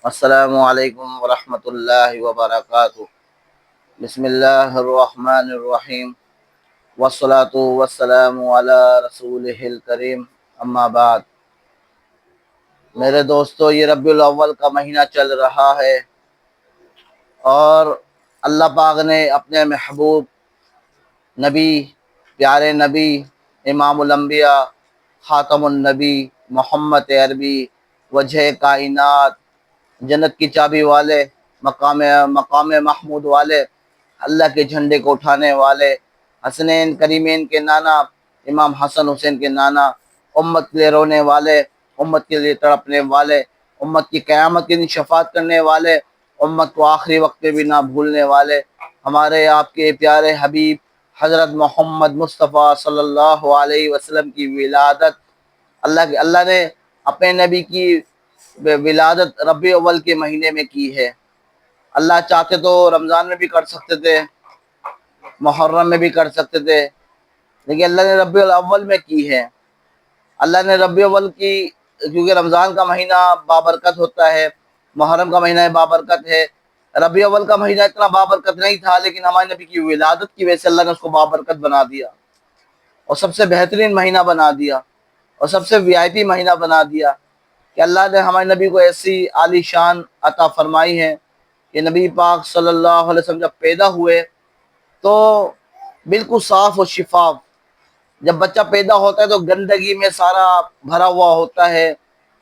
السلام علیکم ورحمۃ اللہ وبرکاتہ۔ بسم اللہ الرحمن الرحیم، والصلاة والسلام علی رسولہ الکریم، اما بعد۔ میرے دوستو، یہ ربیع الاول کا مہینہ چل رہا ہے اور اللہ پاک نے اپنے محبوب نبی، پیارے نبی، امام الانبیاء، خاتم النبی، محمد عربی، وجہ کائنات، جنت کی چابی والے، مقام محمود والے، اللہ کے جھنڈے کو اٹھانے والے، حسنین کریمین کے نانا، امام حسن حسین کے نانا، امت کے لیے رونے والے، امت کے لیے تڑپنے والے، امت کی قیامت کے دن شفاعت کرنے والے، امت کو آخری وقت پہ بھی نہ بھولنے والے، ہمارے آپ کے پیارے حبیب حضرت محمد مصطفیٰ صلی اللہ علیہ وسلم کی ولادت، اللہ نے اپنے نبی کی ولادت ربیع اول کے مہینے میں کی ہے۔ اللہ چاہتے تو رمضان میں بھی کر سکتے تھے، محرم میں بھی کر سکتے تھے، لیکن اللہ نے ربیع الاول میں کی ہے۔ اللہ نے ربیع اول کی، کیونکہ رمضان کا مہینہ بابرکت ہوتا ہے، محرم کا مہینہ بابرکت ہے، ربیع اول کا مہینہ اتنا بابرکت نہیں تھا، لیکن ہمارے نبی کی ولادت کی وجہ سے اللہ نے اس کو بابرکت بنا دیا اور سب سے بہترین مہینہ بنا دیا اور سب سے وی آئی پی مہینہ بنا دیا کہ اللہ نے ہمارے نبی کو ایسی عالی شان عطا فرمائی ہے کہ نبی پاک صلی اللہ علیہ وسلم جب پیدا ہوئے تو بالکل صاف و شفاف۔ جب بچہ پیدا ہوتا ہے تو گندگی میں سارا بھرا ہوا ہوتا ہے،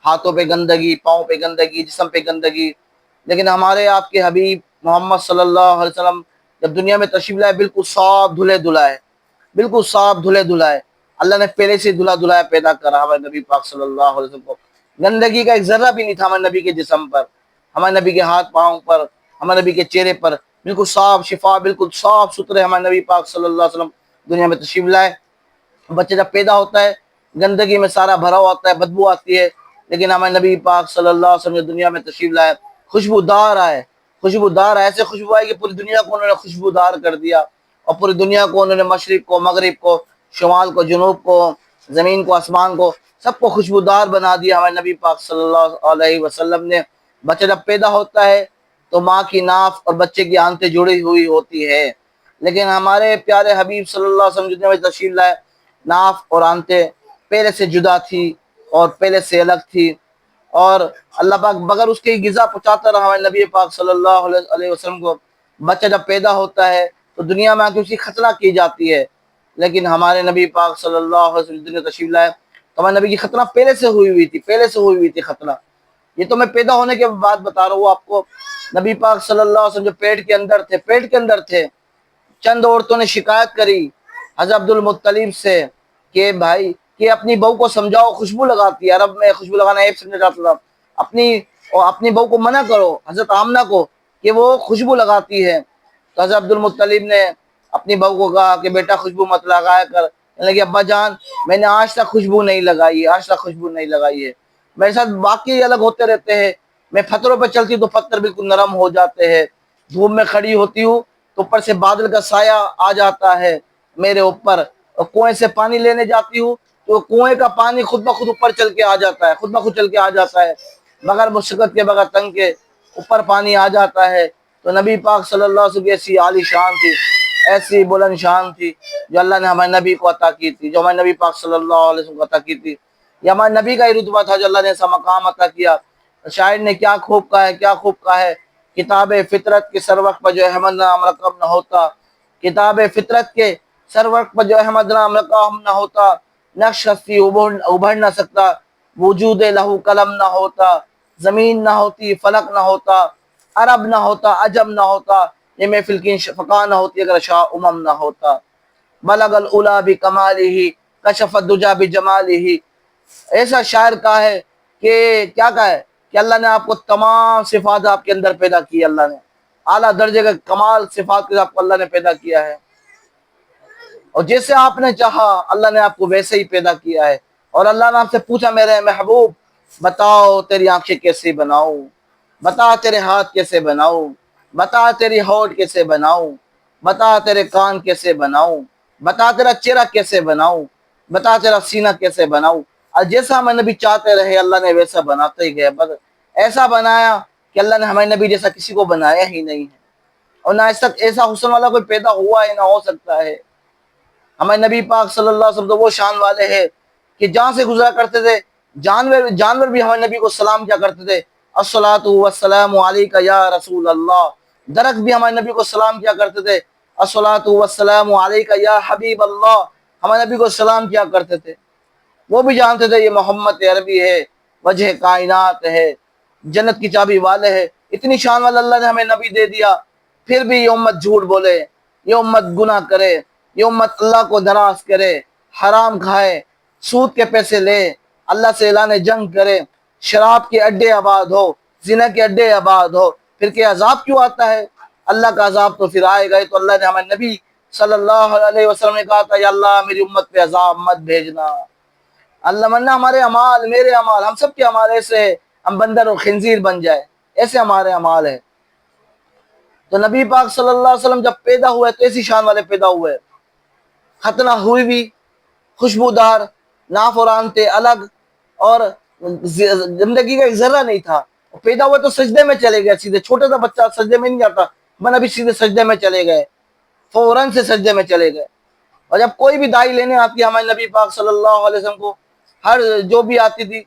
ہاتھوں پہ گندگی، پاؤں پہ گندگی، جسم پہ گندگی، لیکن ہمارے آپ کے حبیب محمد صلی اللہ علیہ وسلم جب دنیا میں تشریف لائے بالکل صاف دھلے دھلائے، بالکل صاف دھلے دھلائے۔ اللہ نے پہلے سے دھلا دھلایا پیدا کرا ہمارے نبی پاک صلی اللہ علیہ وسلم کو، گندگی کا ایک ذرہ بھی نہیں تھا ہمارے نبی کے جسم پر، ہمارے نبی کے ہاتھ پاؤں پر، ہمارے نبی کے چہرے پر، بالکل صاف شفا، بالکل صاف ستھرے ہمارے نبی پاک صلی اللہ علیہ وسلم دنیا میں تشریف لائے۔ بچہ جب پیدا ہوتا ہے گندگی میں سارا بھرا ہوتا ہے، بدبو آتی ہے، لیکن ہمارے نبی پاک صلی اللہ علیہ وسلم دنیا میں تشریف لائے، خوشبودار آئے، خوشبودار ایسے خوشبو آئی کہ پوری دنیا کو انہوں نے خوشبودار کر دیا، اور پوری دنیا کو انہوں نے مشرق کو، مغرب کو، شمال کو، جنوب کو، زمین کو، آسمان کو، سب کو خوشبودار بنا دیا ہمارے نبی پاک صلی اللہ علیہ وسلم نے۔ بچہ جب پیدا ہوتا ہے تو ماں کی ناف اور بچے کی آنتیں جڑی ہوئی ہوتی ہے، لیکن ہمارے پیارے حبیب صلی اللہ علیہ وسلم میں تشریف لائے، ناف اور آنتیں پہلے سے جدا تھی اور پہلے سے الگ تھی، اور اللہ پاک بغیر اس کی غذا پہنچاتا رہا ہمارے نبی پاک صلی اللہ علیہ وسلم کو۔ بچہ جب پیدا ہوتا ہے تو دنیا میں آ کے اس کی ختنہ کی جاتی ہے، لیکن ہمارے نبی پاک صلی اللہ علیہ وسلم دنیا تشریف لائے تو ہمارے نبی کی ختنہ پہلے سے ہوئی تھی ختنہ۔ یہ تو میں پیدا ہونے کے بعد بتا رہا ہوں آپ کو۔ نبی پاک صلی اللہ علیہ وسلم جو پیٹ کے اندر تھے، چند عورتوں نے شکایت کری حضرت عبد المطلب سے کہ بھائی کہ اپنی بہو کو سمجھاؤ، خوشبو لگاتی ہے، عرب میں خوشبو لگانا عیب سمجھا جاتا تھا، اپنی بہو کو منع کرو، حضرت آمنہ کو، کہ وہ خوشبو لگاتی ہے۔ تو حضرت عبد المطلب نے اپنی بہو کو کہا کہ بیٹا خوشبو مت لگایا کر، یعنی کہ ابا جان میں نے آج تک خوشبو نہیں لگائی ہے، میرے ساتھ واقعی الگ ہوتے رہتے ہیں، میں پتھروں پہ چلتی ہوں تو پتھر بالکل نرم ہو جاتے ہیں، دھوپ میں کھڑی ہوتی ہوں تو اوپر سے بادل کا سایہ آ جاتا ہے میرے اوپر، اور کنویں سے پانی لینے جاتی ہوں تو کنویں کا پانی خود بخود اوپر چل کے آ جاتا ہے، بغیر مشقت کے، بغیر تنگ کے اوپر پانی آ جاتا ہے۔ تو نبی پاک صلی اللہ علیہ وسلم کی ایسی عالی شان تھی، ایسی بلند شان تھی جو اللہ نے ہمارے نبی کو عطا کی تھی، جو ہمارے نبی پاک صلی اللہ علیہ وسلم کو عطا کی تھی۔ یہ ہمارے نبی کا ہی رتبہ تھا جو اللہ نے ایسا مقام عطا کیا۔ شاعر نے کیا خوب کہا ہے، کتاب فطرت کے سر وقت پر جو احمد نام رقم نہ ہوتا، کتاب فطرت کے سر وقت پر جو احمد نام رقم نہ ہوتا، نقش ہستی ابھر نہ سکتا، وجود لہو قلم نہ ہوتا، زمین نہ ہوتی، فلک نہ ہوتا، عرب نہ ہوتا، عجم نہ ہوتا، یہ محفل کی فقہ نہ ہوتی اگر شاہ نہ ہوتا۔ بلغ الاولیٰ بکمالہ کشف الدجیٰ بجمالہ۔ ایسا شاعر کا ہے کہ کیا کہا ہے کہ اللہ نے آپ کو تمام صفات آپ کے اندر پیدا کی، اللہ نے اعلیٰ درجے کا کمال صفات کے آپ کو اللہ نے پیدا کیا ہے، اور جیسے آپ نے چاہا اللہ نے آپ کو ویسے ہی پیدا کیا ہے۔ اور اللہ نے آپ سے پوچھا میرے محبوب بتاؤ تیری آنکھیں کیسے بناؤں، بتا تیرے ہاتھ کیسے بناؤں، بتا تیری ہونٹ کیسے بناؤں، بتا تیرے کان کیسے بناؤں، بتا تیرا چہرہ کیسے بناؤں، بتا تیرا سینہ کیسے بناؤں۔ اور جیسا میں نبی چاہتے رہے اللہ نے ویسا بناتے ہی گیا، بس ایسا بنایا کہ اللہ نے ہمارے نبی جیسا کسی کو بنایا ہی نہیں ہے، اور نہ ایسا حسن والا کوئی پیدا ہوا ہے، نہ ہو سکتا ہے۔ ہمارے نبی پاک صلی اللہ علیہ وسلم تو وہ شان والے ہیں کہ جہاں سے گزرا کرتے تھے جانور بھی ہمارے نبی کو سلام کیا کرتے تھے، الصلاۃ والسلام علیک یا رسول اللہ۔ درخت بھی ہمارے نبی کو سلام کیا کرتے تھے، الصلاۃ والسلام علیک یا حبیب اللہ، ہمارے نبی کو سلام کیا کرتے تھے۔ وہ بھی جانتے تھے یہ محمد عربی ہے، وجہ کائنات ہے، جنت کی چابی والے ہے۔ اتنی شان والا اللہ نے ہمیں نبی دے دیا، پھر بھی یہ امت جھوٹ بولے، یہ امت گناہ کرے، یہ امت اللہ کو ناراض کرے، حرام کھائے، سود کے پیسے لے، اللہ سے اعلان جنگ کرے، شراب کے اڈے آباد ہو، زنا کے اڈے آباد ہو، پھر کہ عذاب کیوں آتا ہے؟ اللہ کا عذاب تو پھر آئے گا۔ تو اللہ نے ہمارے نبی صلی اللہ علیہ وسلم نے کہا تھا، یا اللہ میری امت پہ عذاب مت بھیجنا۔ اللہ منا ہمارے اعمال، میرے اعمال، ہم سب کے اعمال ایسے ہیں ہم بندر اور خنزیر بن جائے، ایسے ہمارے اعمال ہیں۔ تو نبی پاک صلی اللہ علیہ وسلم جب پیدا ہوئے تو ایسی شان والے پیدا ہوئے، ختنہ ہوئی بھی، خوشبودار، ناف اور آنتے الگ، اور زندگی کا ایک ذرہ نہیں تھا۔ پیدا ہوئے تو سجدے میں چلے گئے سیدھے، چھوٹا سا بچہ سجدے میں نہیں جاتا، من ابھی سیدھے سجدے میں چلے گئے، فوراً سے سجدے میں چلے گئے۔ اور جب کوئی بھی دائی لینے آتی ہے ہمارے نبی پاک صلی اللہ علیہ وسلم کو، ہر جو بھی آتی تھی،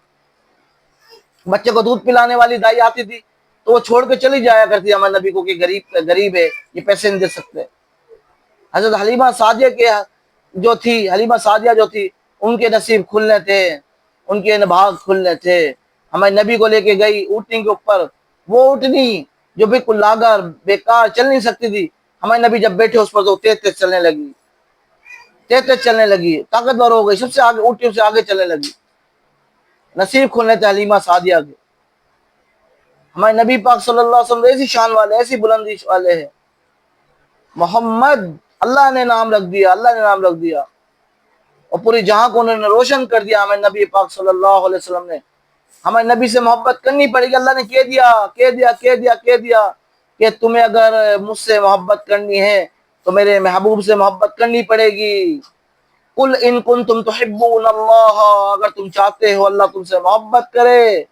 بچے کو دودھ پلانے والی دائی آتی تھی تو وہ چھوڑ کے چلی جایا کرتی ہمارے نبی کو کہ غریب ہے، یہ پیسے نہیں دے سکتے۔ حضرت حلیمہ سعدیہ کے حلیمہ سعدیہ جو تھی، ان کے نصیب کھلنے تھے، ان کے بھاگ کھلنے تھے۔ ہمارے نبی کو لے کے گئی اونٹنی کے اوپر، وہ اونٹنی جو بالکل لاغر بیکار چل نہیں سکتی تھی، ہمارے نبی جب بیٹھے اس پر تو تیز تیز چلنے لگی، تیز تیز چلنے لگی، طاقتور ہو گئی، سب سے آگے اونٹیوں سے آگے چلنے لگی۔ نصیب کھلنے تھے حلیمہ سعدیہ کے۔ ہمارے نبی پاک صلی اللہ علیہ وسلم ایسی شان والے، ایسی بلندی والے ہیں۔ محمد اللہ نے نام رکھ دیا، اللہ نے نام رکھ دیا، اور پوری جہاں کو انہوں نے روشن کر دیا ہمیں نبی پاک صلی اللہ علیہ وسلم نے۔ ہمیں نبی سے محبت کرنی پڑے گی۔ اللہ نے کہہ دیا کہ تمہیں اگر مجھ سے محبت کرنی ہے تو میرے محبوب سے محبت کرنی پڑے گی۔ قل ان کنتم تحبون اللہ، اگر تم چاہتے ہو اللہ تم سے محبت کرے،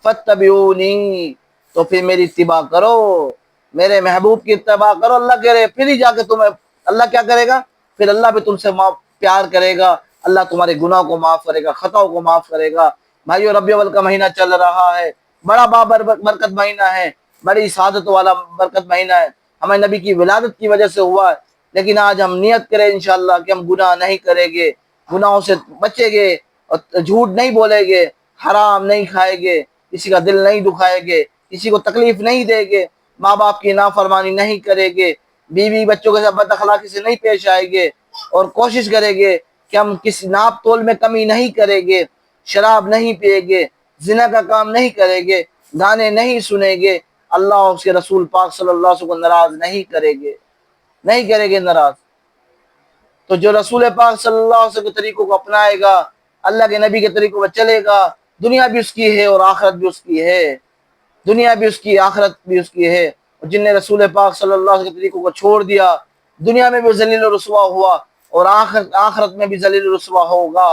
فاتبعونی، تو پھر میری اتباع کرو، میرے محبوب کی اتباع کرو۔ اللہ کہہ رہے پھر ہی جا کے تمہیں اللہ کیا کرے گا؟ پھر اللہ بھی تم سے پیار کرے گا، اللہ تمہارے گناہ کو معاف کرے گا، خطاؤں کو معاف کرے گا۔ بھائیو، ربیع الاول کا مہینہ چل رہا ہے، بڑا برکت مہینہ ہے، بڑی سعادت والا برکت مہینہ ہے، ہمیں نبی کی ولادت کی وجہ سے ہوا ہے۔ لیکن آج ہم نیت کریں انشاءاللہ کہ ہم گناہ نہیں کریں گے، گناہوں سے بچیں گے، اور جھوٹ نہیں بولیں گے، حرام نہیں کھائیں گے، کسی کا دل نہیں دکھائیں گے، کسی کو تکلیف نہیں دیں گے، ماں باپ کی نافرمانی نہیں کریں گے، بیوی بچوں کے ساتھ بد اخلاقی سے نہیں پیش آئیں گے، اور کوشش کریں گے کہ ہم کسی ناپ تول میں کمی نہیں کریں گے، شراب نہیں پیئیں گے، زنا کا کام نہیں کریں گے، گانے نہیں سنیں گے، اللہ اور اس کے رسول پاک صلی اللہ علیہ وسلم کو ناراض نہیں کریں گے ناراض۔ تو جو رسول پاک صلی اللہ علیہ وسلم کے طریقوں کو اپنائے گا، اللہ کے نبی کے طریقوں پر چلے گا، دنیا بھی اس کی ہے اور آخرت بھی اس کی ہے، دنیا بھی اس کی، آخرت بھی اس کی ہے۔ اور جن نے رسول پاک صلی اللہ علیہ وسلم کے طریقوں کو چھوڑ دیا، دنیا میں بھی ذلیل و رسوا ہوا اور آخرت میں بھی ذلیل و رسوا ہوگا۔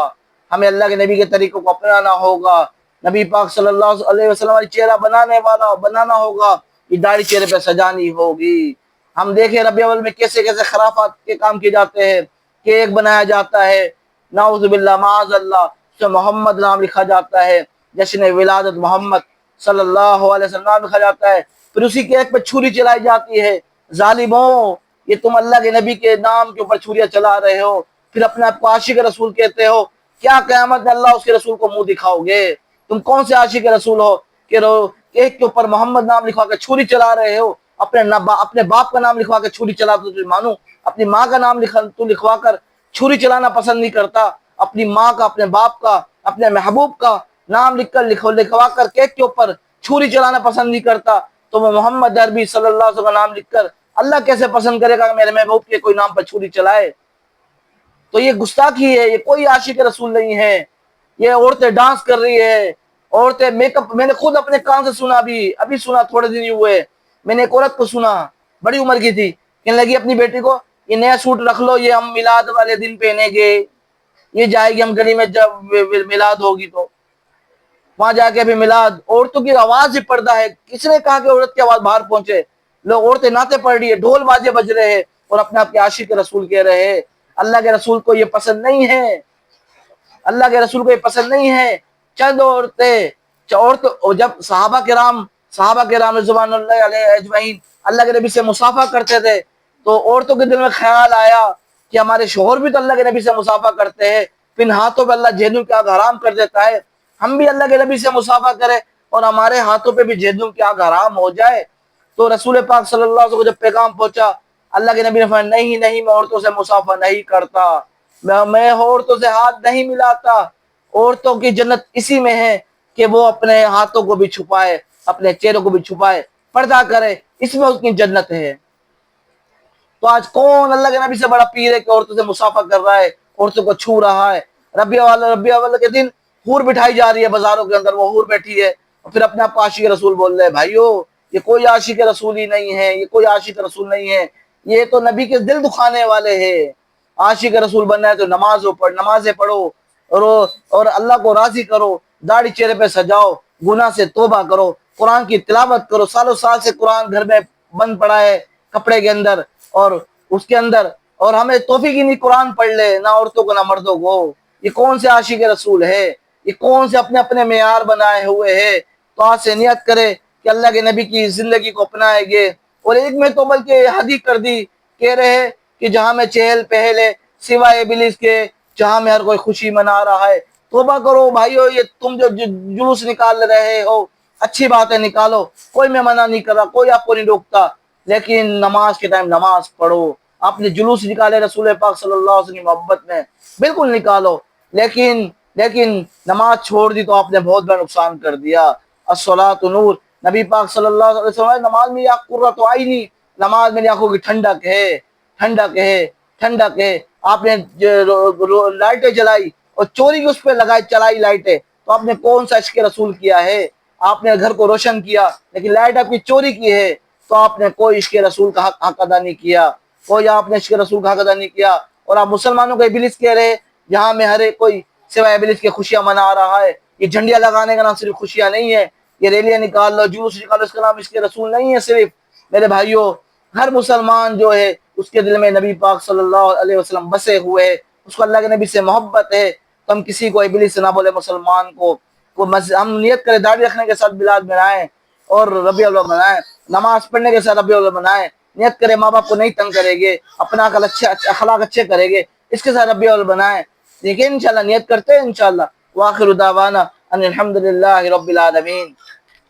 ہمیں اللہ کے نبی کے طریقوں کو اپنانا ہوگا، نبی پاک صلی اللہ علیہ وسلم والی چہرہ بنانا ہوگا، یہ داڑھی چہرے پہ سجانی ہوگی۔ ہم دیکھیں ربیع الاول میں کیسے خرافات کے کام کیے جاتے ہیں، کیک بنایا جاتا ہے، نعوذ باللہ معاذ اللہ، اس میں محمد نام لکھا جاتا ہے، جشن ولادت محمد صلی اللہ علیہ وسلم نام لکھا جاتا ہے، پھر اسی کیک پہ چھری چلائی جاتی ہے۔ ظالموں، یہ تم اللہ کے نبی کے نام کے اوپر چھریاں چلا رہے ہو، پھر اپنے آپ کو عاشق رسول کہتے ہو، کیا قیامت میں اللہ اس کے رسول کو منہ دکھاؤ گے؟ تم کون سے عاشق رسول ہو کہ کیک کے اوپر محمد نام لکھوا کے چھری چلا رہے ہو؟ اپنے باپ کا نام لکھوا کے چھری چلا تو مانو، اپنی ماں کا نام لکھوا کر چھری چلانا پسند نہیں کرتا، اپنی ماں کا، اپنے باپ کا، اپنے محبوب کا نام لکھوا کر کیک کے اوپر چھری چلانا پسند نہیں کرتا، تو وہ محمد عربی صلی اللہ علیہ وسلم کا نام لکھ کر اللہ کیسے پسند کرے گا کہ میرے محبوب کے کوئی نام پر چھری چلائے؟ تو یہ گستاخی ہے، یہ کوئی عاشق رسول نہیں ہے۔ یہ عورتیں ڈانس کر رہی ہے، عورتیں میک اپ، میں نے خود اپنے کان سے سنا، ابھی سنا، تھوڑے دن ہی ہوئے، میں نے ایک عورت کو سنا، بڑی عمر کی تھی، کہنے لگی اپنی بیٹی کو یہ نیا سوٹ رکھ لو، یہ ہم میلاد والے دن پہنیں گے، یہ جائے گی ہم گلی میں جب میلاد ہوگی تو۔ وہاں جا کے بھی میلاد، عورتوں کی آواز ہی پردہ ہے. کس نے کہا کہ عورت کی آواز باہر پہنچے؟ لوگ عورتیں نعتیں پڑھ رہی ہے، ڈھول بازے بج رہے ہیں اور اپنے آپ کے عاشق رسول کہہ رہے ہیں. اللہ کے رسول کو یہ پسند نہیں ہے، اللہ کے رسول کو یہ پسند نہیں ہے. چند عورتیں جب صحابہ کرام رضوان اللہ علیہ اجمعین اللہ کے نبی سے مصافحہ کرتے تھے تو عورتوں کے دل میں خیال آیا کہ ہمارے شوہر بھی تو اللہ کے نبی سے مصافحہ کرتے ہیں، پھر ہاتھوں پہ اللہ جہنم کی آگ حرام کر دیتا ہے، ہم بھی اللہ کے نبی سے مصافحہ کریں اور ہمارے ہاتھوں پہ بھی جہنم کی آگ حرام ہو جائے. تو رسول پاک صلی اللہ علیہ وسلم کو جب پیغام پہنچا، اللہ کے نبی نے فرمایا نہیں میں عورتوں سے مصافحہ نہیں کرتا، میں عورتوں سے ہاتھ نہیں ملاتا. عورتوں کی جنت اسی میں ہے کہ وہ اپنے ہاتھوں کو بھی چھپائے، اپنے چہروں کو بھی چھپائے، پردہ کرے، اس میں اس کی جنت ہے. تو آج کون اللہ کے نبی سے بڑا پیر ہے کہ عورتوں سے مصافحہ کر رہا ہے، عورتوں کو چھو رہا ہے؟ ربیع اول کے دن حور بٹھائی جا رہی ہے بازاروں کے اندر، وہ حور بیٹھی ہے اور پھر اپنے آپ کو عاشق رسول بول رہے ہیں. بھائیو، یہ کوئی عاشق رسول ہی نہیں ہے، یہ کوئی عاشق رسول نہیں ہے، یہ تو نبی کے دل دکھانے والے ہیں. عاشق رسول بننا ہے تو نمازیں پڑھو اور اللہ کو راضی کرو، داڑھی چہرے پہ سجاؤ، گناہ سے توبہ کرو، قرآن کی تلاوت کرو. سالوں سال سے قرآن گھر میں بند پڑا ہے کپڑے کے اندر اور اس کے اندر، اور ہمیں توفیق ہی نہیں قرآن پڑھ لے، نہ عورتوں کو نہ مردوں کو. یہ کون سے عاشق رسول ہے؟ یہ کون سے اپنے معیار بنائے ہوئے ہے؟ تو آج سے نیت کرے کہ اللہ کے نبی کی زندگی کو اپنائیں گے. اور ایک میں تو بلکہ حد ہی کر دی، کہہ رہے کہ جہاں میں چہل پہل ہے سوائے ابلیس کے، جہاں میں ہر کوئی خوشی منا رہا ہے. توبہ کرو بھائیو، یہ تم جو جلوس نکال رہے ہو اچھی بات ہے، نکالو، کوئی میں منع نہیں کر رہا، کوئی آپ کو نہیں روکتا، لیکن نماز کے ٹائم نماز پڑھو. آپ نے جلوس نکالے رسول پاک صلی اللہ علیہ وسلم کی محبت میں، بالکل نکالو، لیکن نماز چھوڑ دی تو آپ نے بہت بڑا نقصان کر دیا. الصلاۃ نور، نبی پاک صلی اللہ علیہ وسلم نماز میں قرۃ عینی، نماز میری آنکھوں کی ٹھنڈک ہے. آپ نے لائٹیں جلائی اور چوری کی اس پہ چلائی لائٹیں، تو آپ نے کون سا عشق رسول کیا ہے؟ آپ نے گھر کو روشن کیا لیکن لائٹ آپ کی چوری کی ہے، تو آپ نے کوئی عشق رسول کا حق ادا نہیں کیا، کوئی آپ نے عشق رسول کا حق ادا نہیں کیا. اور آپ مسلمانوں کو ابلیس کہہ رہے، جہاں میں ہر ایک کوئی سوائے ابلیس کی خوشیاں منا رہا ہے. یہ جھنڈیاں لگانے کا نام صرف خوشیاں نہیں ہے، یہ ریلیاں نکال لو، جلوس نکالو، اس کا نام عشق رسول نہیں ہے صرف. میرے بھائیوں، ہر مسلمان جو ہے اس کے دل میں نبی پاک صلی اللہ علیہ وسلم بسے ہوئے ہے، اس کو اللہ کے نبی سے محبت ہے. تو ہم کسی کو ابلیس سے نہ بولے، مسلمان کو ہم نیت کریں داڑھی رکھنے کے ساتھ میلاد منائیں اور ربیع الاول منائیں، نماز پڑھنے کے ساتھ ربیع الاول منائیں. نیت کرے ماں باپ کو نہیں تنگ کرے گے، اپنا اخلاق اچھے کرے گے، اس کے ساتھ ربیع الاول بنائیں. دیکھیں انشاءاللہ نیت کرتے ہیں انشاءاللہ. واخر دعوانا ان الحمد للہ رب العالمین.